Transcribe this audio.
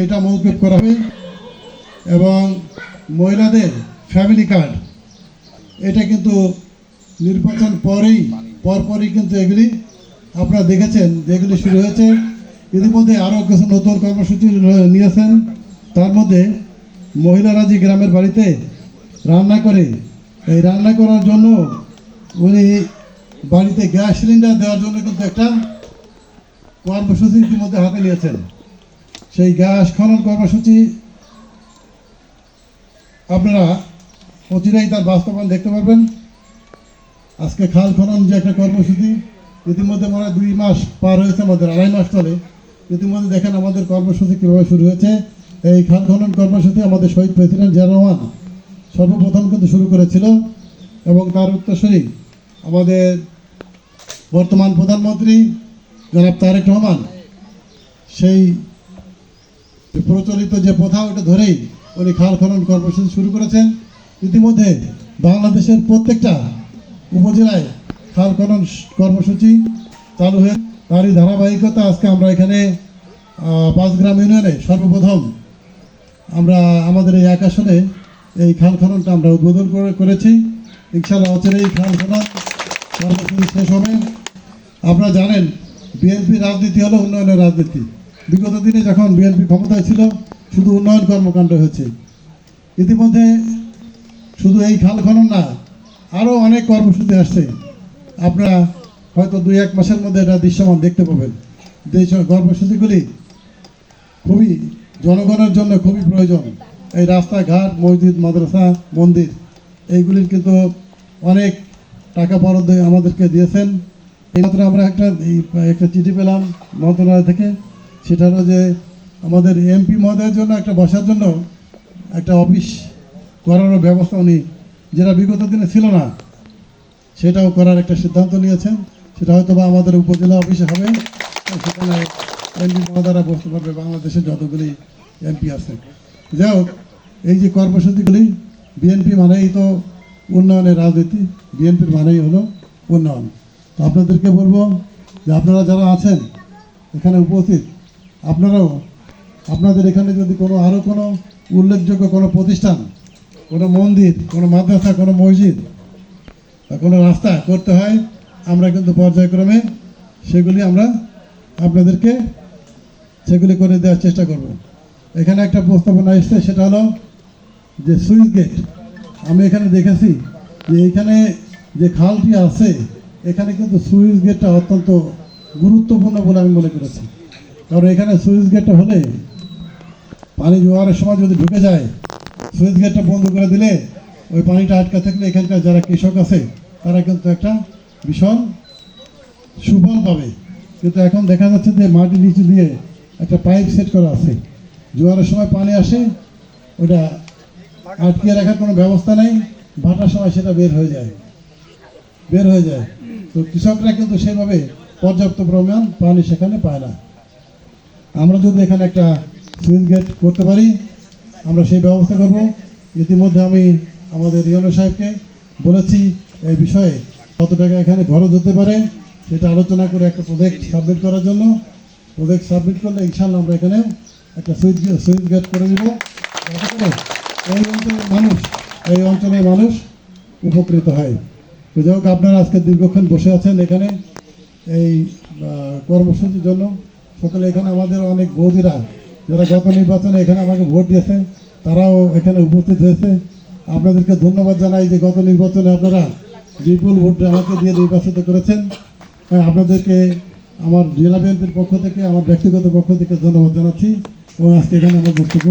এটা মৌকুব করা হবে এবং মহিলাদের ফ্যামিলি কার্ড এটা কিন্তু নির্বাচন পরপরই কিন্তু এগুলি আপনারা দেখেছেন যেগুলি শুরু হয়েছে। ইতিমধ্যে আরও কিছু নতুন কর্মসূচি নিয়েছেন। তার মধ্যে মহিলারা যে গ্রামের বাড়িতে রান্না করে এই রান্না করার জন্য উনি বাড়িতে গ্যাস সিলিন্ডার দেওয়ার জন্য কিন্তু একটা কর্মসূচি ইতিমধ্যে হাতে নিয়েছেন। সেই গ্যাস খনন কর্মসূচি আপনারা অচিরেই তার বাস্তবায়ন দেখতে পারবেন। আজকে খাল খনন যে একটা কর্মসূচি ইতিমধ্যে মনে হয় 2 মাস পার হয়েছে, আমাদের 2.5 মাস চলে। ইতিমধ্যে দেখেন আমাদের কর্মসূচি কীভাবে শুরু হয়েছে। এই খাল খনন কর্মসূচি আমাদের শহীদ প্রেসিডেন্ট জিয়া রহমান সর্বপ্রথম কিন্তু শুরু করেছিল এবং তার উত্তরসূরি আমাদের বর্তমান প্রধানমন্ত্রী জনাব তারেক রহমান সেই প্রচলিত যে প্রথা ওটা ধরেই উনি খাল খনন কর্মসূচি শুরু করেছেন। ইতিমধ্যে বাংলাদেশের প্রত্যেকটা উপজেলায় খাল খনন কর্মসূচি চালু হয়ে তারই ধারাবাহিকতা আজকে আমরা এখানে 5 গ্রাম ইউনিয়নে সর্বপ্রথম আমরা আমাদের এই 1 আসনে এই খাল খননটা আমরা উদ্বোধন করেছি। ইনশাআল্লাহ অচিরেই এই খাল খনন কর্মসূচি শেষ হবে। আপনারা জানেন বিএনপি রাজনীতি হলো উন্নয়নের রাজনীতি। বিগত দিনে যখন বিএনপি ক্ষমতায় ছিল শুধু উন্নয়ন কর্মকাণ্ড হয়েছে। ইতিমধ্যে শুধু এই খাল খনন না, আরও অনেক কর্মসূচি আসছে। আপনারা হয়তো 2-1 মাসের মধ্যে এটা দৃশ্যমান দেখতে পাবেন। এই কর্মসূচিগুলি খুবই জনগণের জন্য খুবই প্রয়োজন। এই রাস্তাঘাট, মসজিদ, মাদ্রাসা, মন্দির এইগুলির কিন্তু অনেক টাকা বরাদ্দ আমাদেরকে দিয়েছেন। এইমাত্র আমরা একটা চিঠি পেলাম মন্ত্রণালয় থেকে, সেটা হলো যে আমাদের এমপি মহোদয়ের জন্য একটা বসার জন্য একটা অফিস করারও ব্যবস্থা উনি, যেটা বিগত দিনে ছিল না, সেটাও করার একটা সিদ্ধান্ত নিয়েছেন। সেটা হয়তো বা আমাদের উপজেলা অফিসে হবে। সেখানে এমপি মহোদয়রা বসতে পারবে, বাংলাদেশের যতগুলি এমপি আছে। যাই হোক, এই যে কর্মসূচিগুলি, বিএনপি মানেই তো উন্নয়নের রাজনীতি, বিএনপির মানেই হলো উন্নয়ন। তো আপনাদেরকে বলবো যে আপনারা যারা আছেন এখানে উপস্থিত, আপনারাও আপনাদের এখানে যদি আরও কোনো উল্লেখযোগ্য কোনো প্রতিষ্ঠান, কোনো মন্দির, কোনো মাদ্রাসা, কোনো মসজিদ বা কোনো রাস্তা করতে হয়, আমরা কিন্তু পর্যায়ক্রমে আমরা আপনাদেরকে সেগুলি করে দেওয়ার চেষ্টা করব। এখানে একটা প্রস্তাবনা এসছে, সেটা হলো যে সুইচ গেট। আমি এখানে দেখেছি যে এইখানে যে খালটি আছে এখানে কিন্তু সুইচ গেটটা অত্যন্ত গুরুত্বপূর্ণ বলে আমি মনে করেছি। কারণ এখানে সুইচ গেটটা হলে পানি জোয়ারের সময় যদি ঢুকে যায়, সুইচ গেটটা বন্ধ করে দিলে ওই পানিটা আটকা থাকলে এখানকার যারা কৃষক আছে তারা কিন্তু একটা ভীষণ সুফল পাবে। কিন্তু এখন দেখা যাচ্ছে যে মাটির নিচে দিয়ে একটা পাইপ সেট করা আছে, জোয়ারের সময় পানি আসে, ওটা আটকে রাখার কোনো ব্যবস্থা নেই, ভাটার সময় সেটা বের হয়ে যায়। তো কৃষকরা কিন্তু সেভাবে পর্যাপ্ত পরিমাণ পানি সেখানে পায় না। আমরা যদি এখানে একটা সুইচ গেট করতে পারি, আমরা সেই ব্যবস্থা করব। ইতিমধ্যে আমি আমাদের ইউনো সাহেবকে বলেছি এই বিষয়ে কত টাকা এখানে খরচ হতে পারে সেটা আলোচনা করে একটা প্রজেক্ট সাবমিট করার জন্য। প্রজেক্ট সাবমিট করলে ইনশাআল্লাহ আমরা এখানে একটা সুইচ গেট করে দেব, এই অঞ্চলের মানুষ উপকৃত হয়। তো যাই হোক, আপনারা আজকে দীর্ঘক্ষণ বসে আছেন এখানে এই কর্মসূচির জন্য। সকলে এখানে আমাদের অনেক বৌদিরা যারা গত নির্বাচনে এখানে আমাকে ভোট দিয়েছে তারাও এখানে উপস্থিত হয়েছে। আপনাদেরকে ধন্যবাদ জানাই যে গত নির্বাচনে আপনারা বিপুল ভোট আমাকে দিয়ে নির্বাচিত করেছেন। আপনাদেরকে আমার জেলা বিএনপির পক্ষ থেকে, আমার ব্যক্তিগত পক্ষ থেকে ধন্যবাদ জানাচ্ছি এবং আজকে এখানে আমার বক্তব্য